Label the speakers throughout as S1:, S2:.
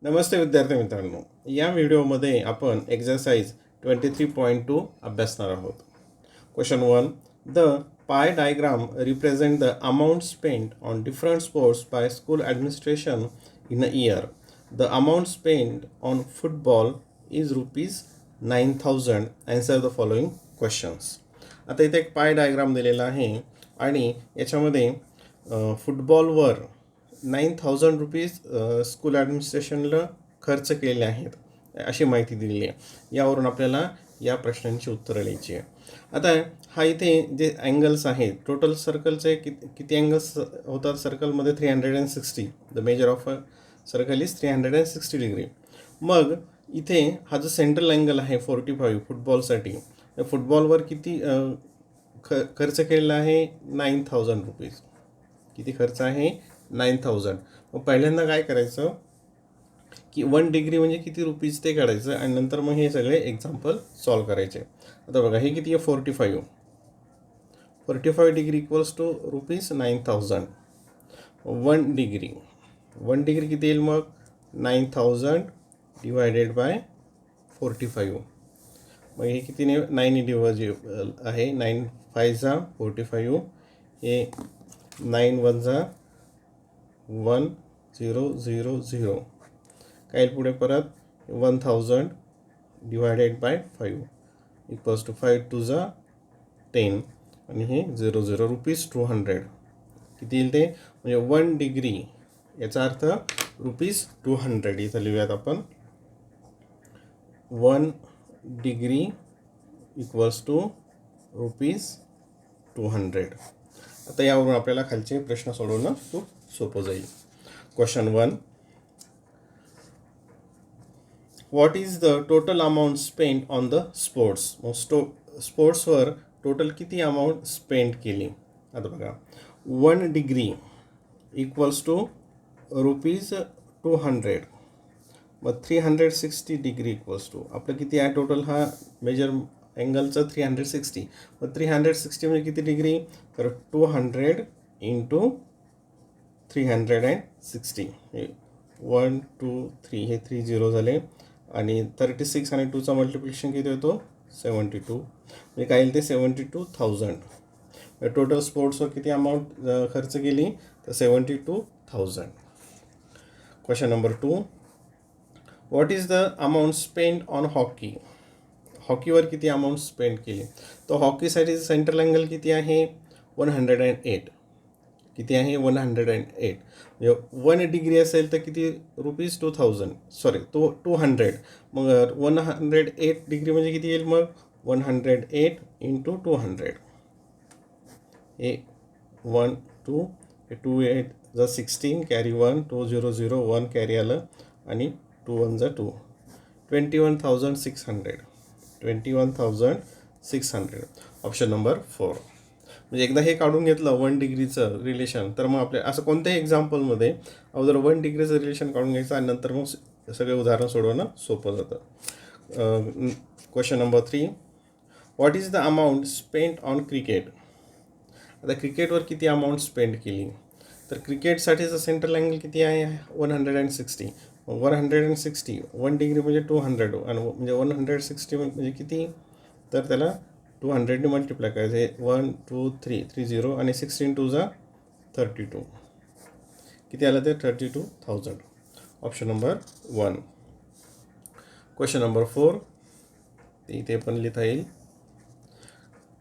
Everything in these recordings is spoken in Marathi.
S1: नमस्ते विद्यार्थी मित्रांनो, या व्हिडिओमध्ये आपण एक्झरसाइज 23.2 अभ्यासणार आहोत. Question 1. The pie diagram represent the amount spent on different sports by school administration in a year. The amount spent on football is ₹9,000. Answer the following questions. आता इथे एक पाय डायग्राम दिलेला आहे आणि याच्यामध्ये फुटबॉलवर ₹9,000 स्कूल ॲडमिनिस्ट्रेशनला खर्च केले आहेत अशी माहिती दिलेली आहे. यावरून आपल्याला या प्रश्नांची उत्तरं लिहायची आहे. आता हा इथे जे अँगल्स आहेत, टोटल सर्कलचे किती अँगल्स होतात सर्कलमध्ये? 360. The measure of a circle is 360 degree. मग इथे हा जो सेंट्रल अँगल आहे 45 फुटबॉलसाठी, तर फुटबॉलवर किती खर्च केलेला आहे? ₹9,000. किती खर्च आहे? 9,000. मग पहिल्यांदा काय करायचं की 1 डिग्री म्हणजे किती रुपीज ते काढायचं आणि नंतर मग हे सगळे एक्झाम्पल सॉल्व करायचे. आता बघा, हे किती आहे? 45 डिग्री इक्वल्स टू ₹9,000. 1 डिग्री किती येईल मग? 9,000 डिवायडेड बाय 45. मग हे कितीने? 9 डिव्हिजिबल आहे. 9 5 जा 45, हे 9 1 जा 1,000. काय पुढे परत 1,000 डिवायडेड बाय 5 इक्वल्स टू 5 2 जा 10 आणि हे 0 ₹200. किती येईल ते? म्हणजे 1 डिग्री याचा अर्थ ₹200. इथं लिहूयात आपण 1 डिग्री इक्वल्स टू ₹200. आता यावरून आपल्याला खालचे प्रश्न सोडवणं खूप सोपं जाईल. Question 1. What is the total amount spend on the sports? मग स्पोर्ट्सवर टोटल किती अमाऊंट स्पेंड केली? आता बघा, 1 डिग्री इक्वल्स टू ₹200. मग 360 डिग्री इक्वल्स टू आपलं किती आहे टोटल? हा मेजर अँगलचं 360. मग 360 म्हणजे किती डिग्री? तर 200 इंटू 360. 1 2 3 हे 30 झाले आणि 36 आणि 2चा मल्टिप्लिकेशन किती होतो? 72. म्हणजे काय येईल ते? 72,000. टोटल स्पोर्ट्सवर किती अमाऊंट खर्च केली? तर 72,000. Question number 2. What is the amount spend on hockey? हॉकीवर किती अमाऊंट स्पेंड केली? तर हॉकीसाठी सेंट्रल अँगल किती आहे? 108. किती आहे? 108. म्हणजे 1 डिग्री असेल तर किती रुपीज? 2,000. सॉरी 200. मग 108 डिग्री म्हणजे किती येईल मग? 108 इंटू 200. हे 1 2 2 8 जा 16 कॅरी 1 200 1 कॅरी आलं आणि 2 1 जा 2. 21,600. 21,600. Option number 4. म्हणजे एकदा हे काढून घेतलं 1 डिग्रीचं रिलेशन, तर मग आपल्या असं कोणत्याही एक्झाम्पलमध्ये अगोदर 1 डिग्रीचं रिलेशन काढून घ्यायचं आणि नंतर मग सगळे उदाहरण सोडवणं सोपं जातं. Question number 3. What is the amount spent on cricket? आता क्रिकेटवर किती अमाऊंट स्पेंड केली? तर क्रिकेटसाठीचं सेंट्रल अँगल किती आहे? 160. 160 1 डिग्री म्हणजे 200 आणि म्हणजे 160 म्हणजे किती? तर त्याला 200ने मल्टिप्लाय करायचे. 1 2 3 30 आणि 16 2 जा 32. किती आलं ते? 32,000. Option number 1. Question number 4. इथे पण लिहिता येईल.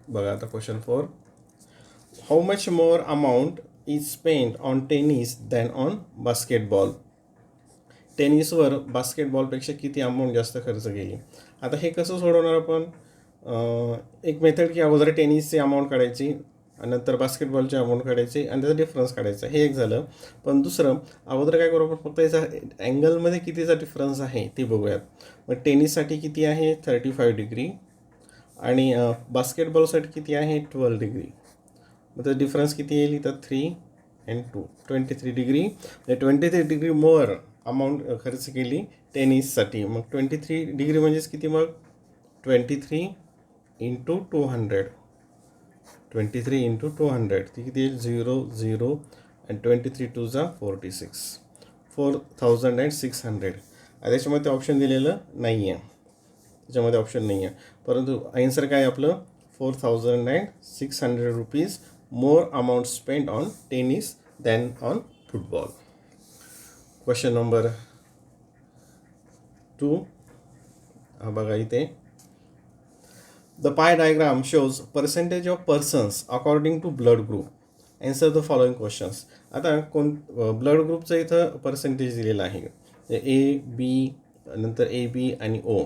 S1: बघा आता question 4. How much more amount is spend on tennis than on basketball? टेनिसवर बास्केटबॉलपेक्षा किती अमाऊंट जास्त खर्च केली? आता हे कसं सोडवणार आपण? एक मेथड की अगोदर टेनिसची अमाऊंट काढायची आणि नंतर बास्केटबॉलची अमाऊंट काढायची आणि त्याचा डिफरन्स काढायचा. हे एक झालं. पण दुसरं, अगोदर काय करू आपण? फक्त याचा अँगलमध्ये कितीचा डिफरन्स आहे ते बघूयात. मग टेनिससाठी किती आहे? 35 डिग्री आणि बास्केटबॉलसाठी किती आहे? 12 डिग्री. मग त्याचा डिफरन्स किती येईल? तर 3 and 2 23 degree. 23 degree more amount खर्च केली टेनिससाठी. मग 23 डिग्री म्हणजेच किती मग? 23 इंटू 200. 23 इंटू 200 ती किती येईल? 0 0 आणि 23 2 जा 46. 4600. त्याच्यामध्ये ऑप्शन दिलेलं नाही आहे, त्याच्यामध्ये ऑप्शन नाही आहे, परंतु आन्सर काय आपलं 4600 rupees more amount spend on tennis than on football. Question number 2 हा बघा इथे. The pie diagram shows percentage of persons according to blood group. Answer the following questions. आता ब्लड ग्रुपचं इथं पर्सेंटेज दिलेलं आहे, ए बी, नंतर ए बी आणि ओ,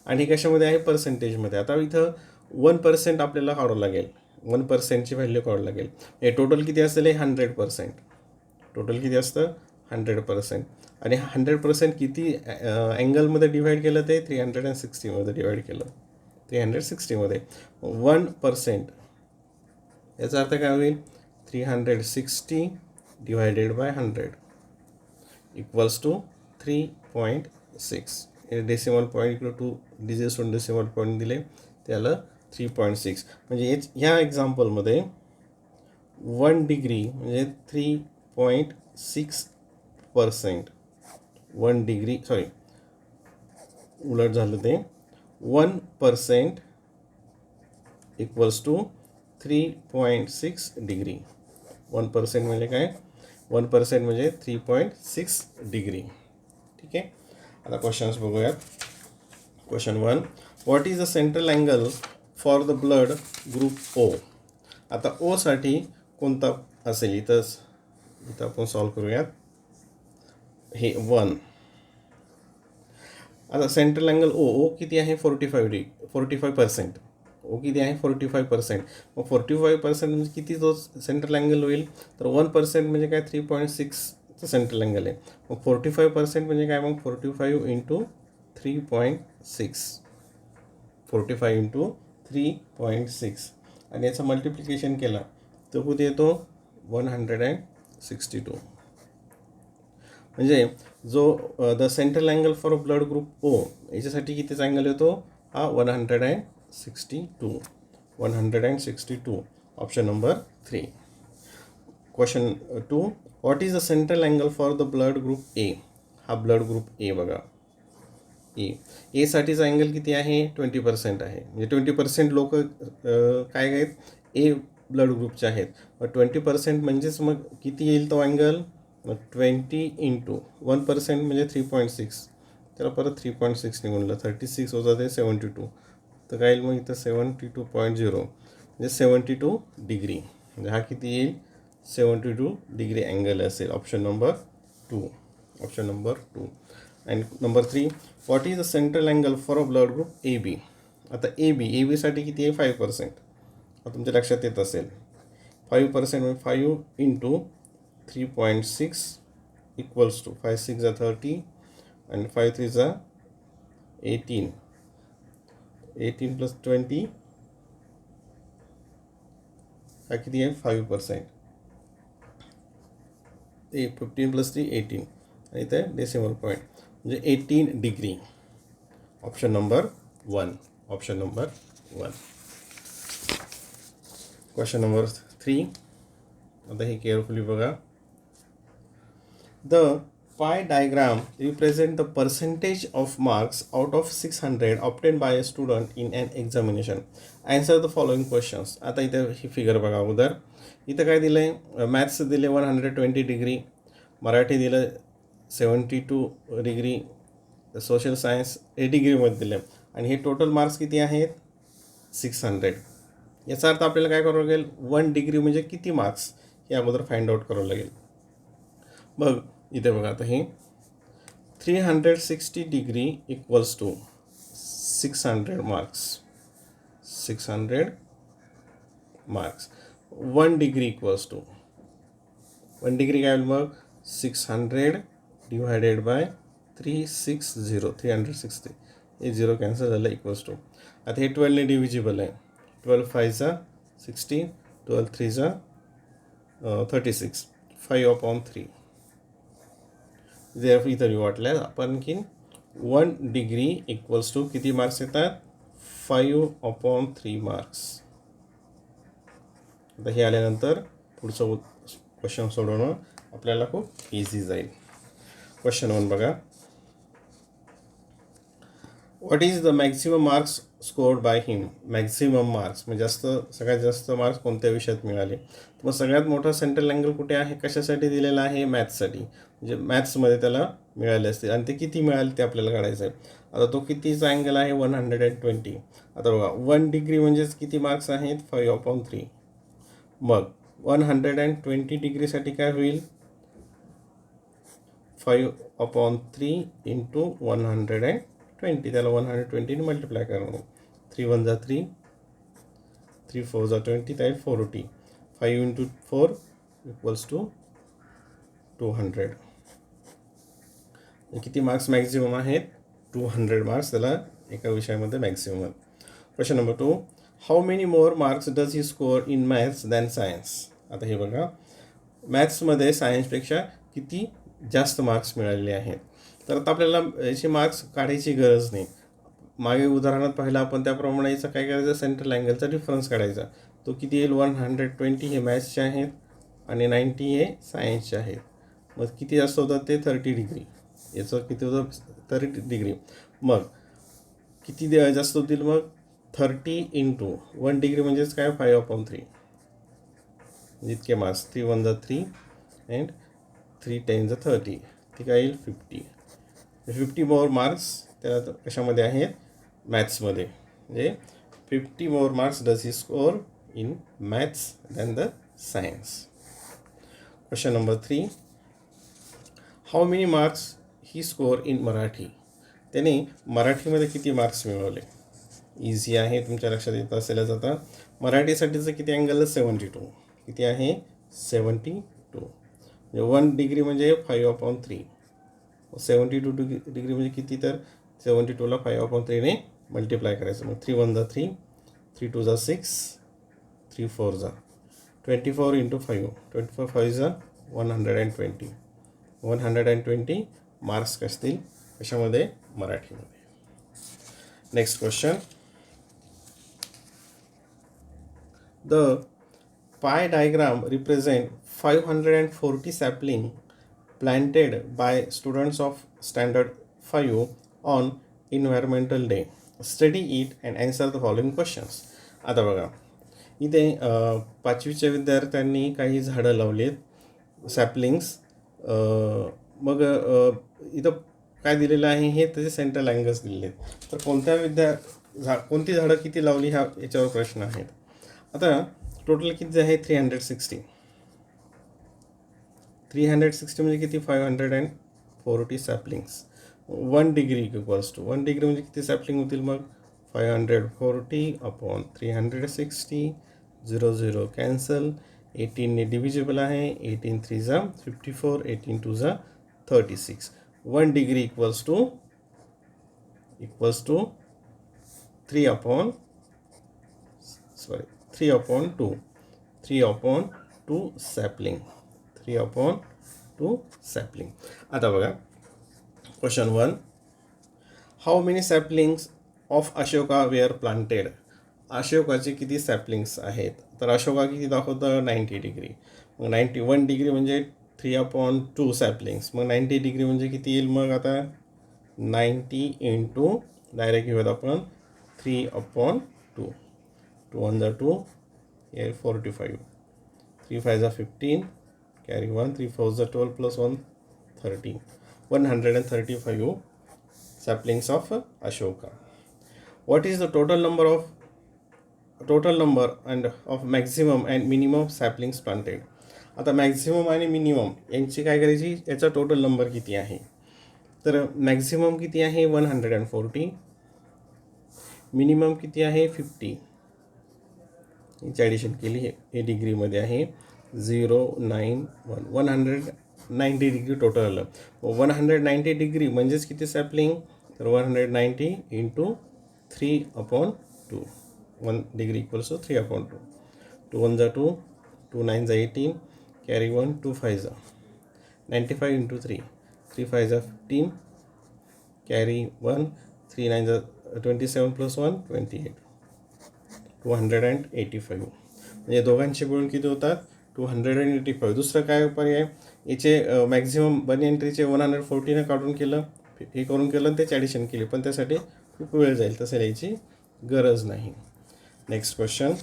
S1: आणि कशामध्ये आहे पर्सेंटेजमध्ये. आता इथं 1% आपल्याला काढावं लागेल, 1%ची व्हॅल्यू काढावं लागेल. हे टोटल किती असेल, हे 100%. टोटल किती असतं 100%. आणि 100% किती अँगलमध्ये डिवाईड केलं, ते 360मध्ये डिवाईड केलं, 360मध्ये. 1% याचा अर्थ काय होईल, 360 divided by 100 equals to 3.6. Decimal point इकडे 2 डिजिट सोडून डेसिमल पॉईंट दिले, त्याला 3.6. म्हणजे ह्या एक्झाम्पलमध्ये 1 डिग्री म्हणजे 3.6%. 1 डिग्री सॉरी उलट झालं, ते 1% इक्वल्स टू 3.6 डिग्री. 1% म्हणजे काय, 1% म्हणजे 3.6 डिग्री. ठीक आहे. आता क्वेश्चन्स बघूयात. Question 1, what is the central angle for the blood group O. आता ओसाठी कोणता असेल, इथं आपण सॉल्व करूयात. हे 1. आता सेंट्रल अँगल ओ किती आहे, 45%. ओ किती आहे, 45%. मग 45% म्हणजे किती तो सेंट्रल अँगल होईल, तर 1% म्हणजे काय, 3.6चं सेंट्रल अँगल आहे. मग 45% म्हणजे काय, मग 45 इंटू 3.6, 45 इंटू 3.6, आणि याचं मल्टिप्लिकेशन केलं तर कुठे येतो 162. म्हणजे जो the central angle for blood group O याच्यासाठी कितीचा अँगल येतो, हा 162. 162. Option number 3. Question 2, what is the central angle for the blood group A. हा ब्लड ग्रुप ए बघा, ए साठीचा अँगल किती आहे, 20% आहे. म्हणजे 20% लोक काय आहेत, ए ब्लड ग्रुपचे आहेत. मग 20% म्हणजेच मग किती येईल तो अँगल, मग 20 इंटू 1% म्हणजे 3.6, त्याला परत 3.6 निघूनला 36 होता, ते 72. तर काय येईल मग इथं 72.0 म्हणजे 72 डिग्री. म्हणजे हा किती येईल, 72 डिग्री अँगल असेल. Option number 2. Option number 2. And number 3, what is the central angle for a blood group A B. आता ए बीसाठी किती आहे, 5%. आता तुमच्या लक्षात येत असेल, 5% म्हणजे 5 इंटू 3.6 इक्वल्स टू 5 6 जा 30 आणि 5 3 जा 18. 18 प्लस 20 हा किती आहे, 5%. 15 प्लस 3 18, आणि इथे डेसिमल पॉईंट म्हणजे 18 degree. Option number 1. Option number 1. Question number 3. आता हे केअरफुली बघा. The pie diagram represent the percentage of marks out of 600 obtain by a student in an examination. Answer the following questions. आता इथं ही फिगर बघा अगोदर. इथं काय दिलं आहे, मॅथ्स दिले 120 डिग्री, मराठी दिलं 72 डिग्री, सोशल सायन्स 80 डिग्रीमध्ये दिलं, आणि हे टोटल मार्क्स किती आहेत, 600. याचा अर्थ आपल्याला काय करावं लागेल, 1 डिग्री म्हणजे किती मार्क्स हे अगोदर फाइंड आउट करावं लागेल. बघ इथे बघा, आता हे 360 degree equals to 600 marks. 600 marks. 1 degree equals to 1 degree काय होईल मग, 600 डिवायडेड बाय 360, 360. हे 0 कॅन्सल झालं, इक्वल्स टू. आता हे 12ने डिव्हिजिबल आहे. 12 5 जा 16, 12 3 जा 36, 5/3. जे इथं वाटलं आपण आणखीन 1 डिग्री इक्वल्स टू किती मार्क्स येतात, 5/3 मार्क्स. आता हे आल्यानंतर पुढचं क्वेश्चन सोडवणं आपल्याला खूप इझी जाईल. क्वेश्चन 1 बघा. What is the maximum marks scored by him. Maximum marks म्हणजे सगळ्यात जास्त मार्क्स कोणत्या विषयात मिळाले. मग सगळ्यात मोठा सेंट्रल अँगल कुठे आहे, कशासाठी दिलेला आहे, मॅथ्ससाठी. म्हणजे मॅथ्समध्ये त्याला मिळाले असते आणि ते किती मिळाले ते आपल्याला काढायचं आहे. आता तो कितीचा अँगल आहे, 120. आता बघा 1 डिग्री म्हणजेच किती मार्क्स आहेत, 5/3. मग 120 डिग्रीसाठी काय होईल, 5/3 इंटू 120. त्याला 120 मल्टिप्लाय करा. 3 1 3, 3 4 20, त्यात 40. 5 इंटू 4 इक्वल्स टू 200. किती मार्क्स मॅक्झिमम आहेत, 200 मार्क्स त्याला एका विषयामध्ये मॅक्झिमम आहेत. Question number 2. How many more marks does he score in maths than science. आता हे बघा, मॅथ्समध्ये सायन्सपेक्षा किती जास्त मार्क्स मिळालेले आहेत. तर आता आपल्याला याचे मार्क्स काढायची गरज नाही. मागे उदाहरणात पाहिलं आपण त्याप्रमाणे याचं काय करायचं, सेंट्रल अँगलचा डिफरन्स काढायचा. तो किती येईल, 120 हे मॅथ्सचे आहेत आणि 90 हे सायन्सचे आहेत. मग किती जास्त होतं ते 30 डिग्री. याचं किती होतं, 30 डिग्री. मग किती जास्त होतील, मग 30 इंटू 1 डिग्री म्हणजेच काय, 5/3. जितके मार्क्स, 3 1 3 अँड 3 10 30. ती काय येईल, 50. 50 मोर मार्क्स त्याला कशामध्ये आहेत, मॅथ्समध्ये. म्हणजे 50 more marks does he score in maths than the science. Question number 3. How many marks he score in Marathi. त्याने मराठीमध्ये किती मार्क्स मिळवले. इझी आहे, तुमच्या लक्षात येत असेलच. आता मराठीसाठीचं किती अँगल, 72. किती आहे, 72. म्हणजे 1 डिग्री म्हणजे 5/3. 72 डिग्री म्हणजे किती, तर 72ला 5/3ने मल्टिप्लाय करायचं. मग 3 1 3, 3 2 6, 3 4 24 इंटू 5. 24 5 120. 120 मार्क्स असतील कशामध्ये, मराठीमध्ये. Next question. The pie diagram represent 540 sapling planted by students of standard 5 on environmental day. Study it and answer the following questions. आता बघा, इथे 5वीच्या विद्यार्थ्यांनी काही झाडं लावलीत, सॅपलिंग्स. मग इथं काय दिलेलं आहे, हे त्याचे सेंट्रल अँगल्स दिलेले आहेत. तर कोणती झाडं किती लावली याच्यावर प्रश्न आहेत. आता टोटल किती आहे, 360. 360 म्हणजे किती, 540 सॅपलिंग्स. 1 डिग्री इक्वल्स टू 1 डिग्री म्हणजे किती सॅपलिंग होतील, मग 540/360. 0 0 कॅन्सल. 18ने डिव्हिजिबल आहे. 18 3 54, 18 2 36. 1 degree equals to 3/2 sapling. 3/2 sapling. आता बघा question 1. How many saplings of Ashoka were planted. अशोकाचे किती सॅपलिंग्स आहेत. तर अशोका किती दाखवतं, 90 डिग्री. मग 1 डिग्री म्हणजे 3/2 सॅपलिंग्स. मग 90 डिग्री म्हणजे किती येईल, मग आता 90 इंटू डायरेक्ट घेऊयात आपण 3/2. 2 1 2 45. 3 5 15, carry 1, 3 4 12 plus 1 30. 135 saplings of Ashoka. What is the total number and of maximum and minimum saplings planted. आता मॅक्झिमम आणि मिनिमम यांची काय करायची, याचा टोटल नंबर किती आहे. तर मॅक्झिमम किती आहे, 140. मिनिमम किती आहे, 50. याची ॲडिशन केली, हे डिग्रीमध्ये आहे. 0 9 1 190 डिग्री टोटल आलं. 190 डिग्री म्हणजेच किती सॅपलिंग, तर 190 into 3/2. 1 degree equals to 3/2. 2 1 2, 2 9 18, carry 1, 2 5 95 into 3, 3 5 15, carry 1, 3 9 27 plus 1 28. 285. म्हणजे दोघांचे मिळून किती होतात, 285. दुसरं काय पर्याय, याचे मॅक्झिमम बनी एंट्रीचे 140 काढून केलं, हे करून केलं आणि त्याची ॲडिशन केली, पण त्यासाठी खूप वेळ जाईल, तसं लिहायची गरज नाही. Next question,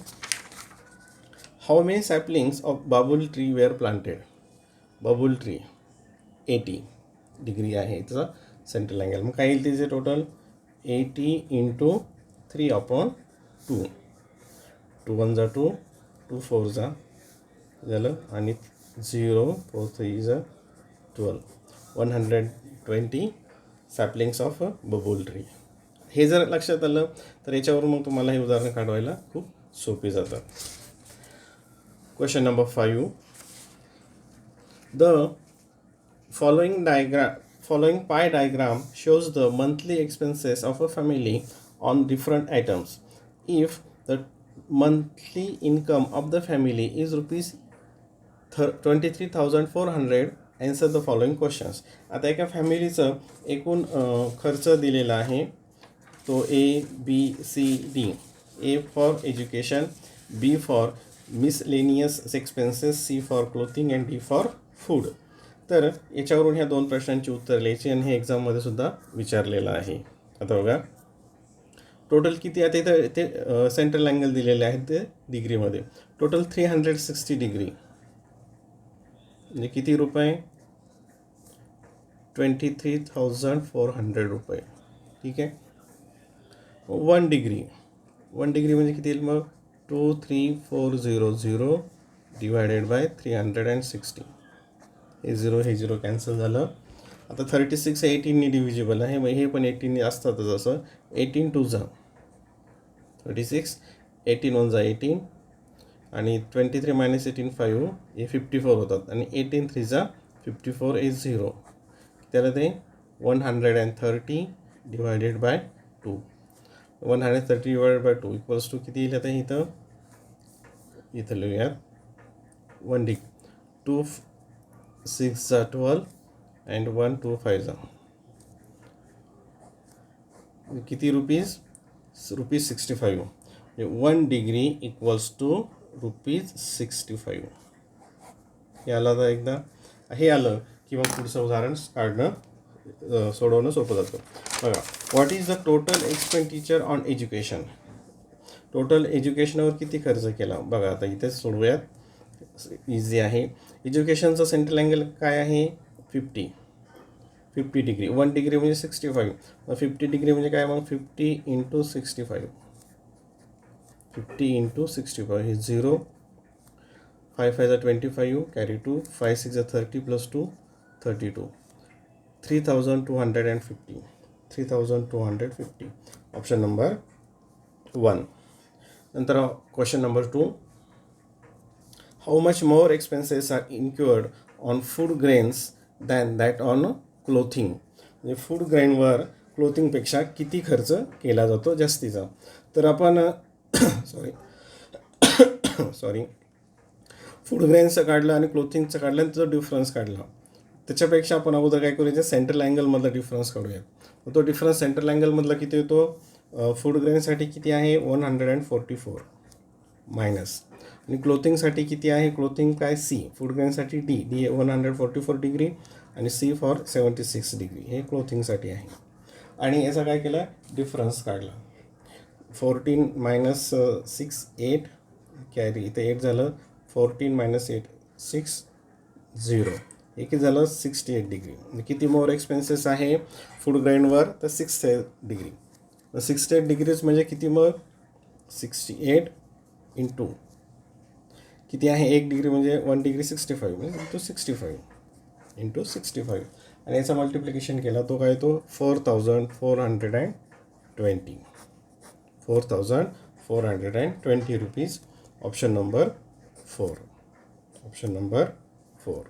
S1: how many saplings of babul tree were planted. Babul tree 80 degree आहे त्याचा सेंट्रल अँगल. मग काय येईल तिचे टोटल, 80 × 3/2. 2 1 जा 2, 2 4 जा झालं, आणि 0 4 3 जा 12. 120 सॅपलिंग्स ऑफ अ बबूल ट्री. हे जर लक्षात आलं तर याच्यावरून मग तुम्हाला हे उदाहरण काढवायला खूप सोपी जातात. Question number 5, the following pie diagram shows the monthly expenses of a family on different items. If the monthly income of the family is rupees 23,400, answer the following questions. आता एका फॅमिलीचं एकूण खर्च दिलेला आहे, तो ABCD. A for education, B for miscellaneous expenses, C for clothing and D for food. तर याच्यावरून ह्या 2 प्रश्नांची उत्तर लिहायची आणि हे एक्झाममध्ये सुद्धा विचारलेलं आहे. आता बघा टोटल किती, आता इथं ते सेंट्रल अँगल दिलेले आहेत ते डिग्रीमध्ये. टोटल 360 डिग्री म्हणजे किती रुपये, 23,400 रुपये. ठीक आहे. 1 डिग्री म्हणजे किती येईल मग, 23,400 डिवायडेड बाय 360. हे 0 कॅन्सल झालं. आता 36 18 डिव्हिजिबल आहे, मग हे पण 18 असतातच. असं 18 2 जा 36, 18 1 जा 18, आणि 23 - 18 5, हे 54 होतात, आणि 18 3 जा 54 is 0. त्याला ते 130 divided by 2. 130 divided by 2 equals to किती येईल. आता इथं लिहूयात 1 डिग्री. 2 6 जा 12 अँड 1 2 5 जा किती rupees, rupees 65. 1 degree equals to rupees 65. हे आलं. आता एकदा हे आलं की मग पुढचं उदाहरण काढणं सोडवणं सोपं जातं. बघा, what is the total expenditure on education. Total एज्युकेशनवर किती खर्च केला बघा. आता इथेच सोडवूयात, इझी आहे. एज्युकेशनचं सेंट्रल अँगल काय आहे, 50 डिग्री. 1 डिग्री म्हणजे 65, मग 50 डिग्री म्हणजे काय, मग 50 × 65. 50 × 65 हे 0. 5 5 जा 25, कॅरी 2. 5 6 जा 30 + 2 32. 3,250. 3,250. Option number 1. नंतर question number 2, how much more expenses are incurred on food grains than that on clothing. म्हणजे फूड ग्रेनवर क्लोथिंगपेक्षा किती खर्च केला जातो जास्तीचा. तर आपण सॉरी फूड ग्रेन्सचं काढलं आणि क्लोथिंगचं काढलं आणि त्याचा डिफरन्स काढला. त्याच्यापेक्षा आपण अगोदर काय करूया, सेंट्रल अँगलमधला डिफरन्स काढूयात. तो डिफरन्स सेंट्रल अँगलमधला किती येतो, फूड ग्रेनसाठी किती आहे 144 मायनस, आणि क्लोथिंगसाठी किती आहे, क्लोथिंग काय C, फूड ग्रेनसाठी D 144 डिग्री आणि C फॉर 76 डिग्री. हे क्लोथिंगसाठी आहे. आणि याचा काय केलं, डिफरन्स काढला. 14 - 6 8, कॅरी इथे 8 झालं. 14 - 8 6 0. हे किती झालं 68 डिग्री. किती मोर एक्सपेन्सेस आहे फूड ग्रेनवर, तर 68 डिग्री. 68 डिग्रीज म्हणजे किती मग, 68 × किती आहे 1 डिग्री म्हणजे 1 डिग्री 65 म्हणजे × 65 × 65. आणि याचा मल्टिप्लिकेशन केला तो काय, तो 4,420. 4,420 rupees. Option number 4. Option number 4.